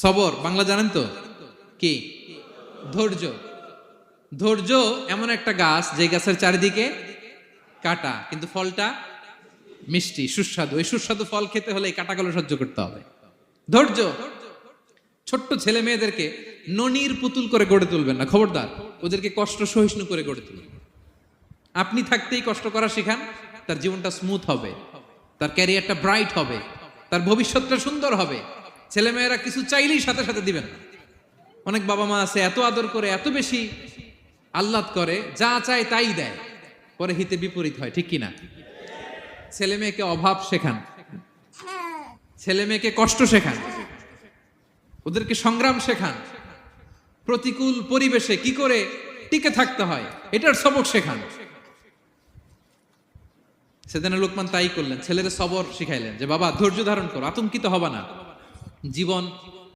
সবর বাংলা জানেন তো কি? ধৈর্য। ধৈর্য এমন একটা গাছ যে গাছের চারিদিকে কাটা, কিন্তু ফলটা মিষ্টি সুস্বাদু। এই সুস্বাদু ফল খেতে হলে এই কাটাগুলো সহ্য করতে হবে। ধৈর্য। ছোট্ট ছেলে মেয়েদেরকে ননির পুতুল করে গড়ে তুলবেন না, খবরদার। ওদেরকে কষ্ট সহিষ্ণু করে গড়ে তুলবেন। আপনি থাকতেই কষ্ট করা শিখান, তার জীবনটা স্মুথ হবে, তার ক্যারিয়ারটা ব্রাইট হবে, তার ভবিষ্যৎটা সুন্দর হবে। ছেলেমেয়েরা কিছু চাইলেই সাথে সাথে দিবেন না। অনেক বাবা মা আছে এত আদর করে, এত বেশি আহ্লাদ করে, যা চায় তাই দেয়, পরে হিতে বিপরীত হয়, ঠিক কিনা? ছেলে মেয়েকে অভাব শেখান, ছেলে মেয়েকে কষ্ট শেখান, ওদেরকে সংগ্রাম শেখান, প্রতিকূল পরিবেশে কি করে টিকে থাকতে হয় এটার সবক শেখান। সেদিন লোকমান তাই করলেন, ছেলেদের সবর শিখাইলেন যে বাবা ধৈর্য ধারণ করো, আতঙ্কিত হবা না। জীবন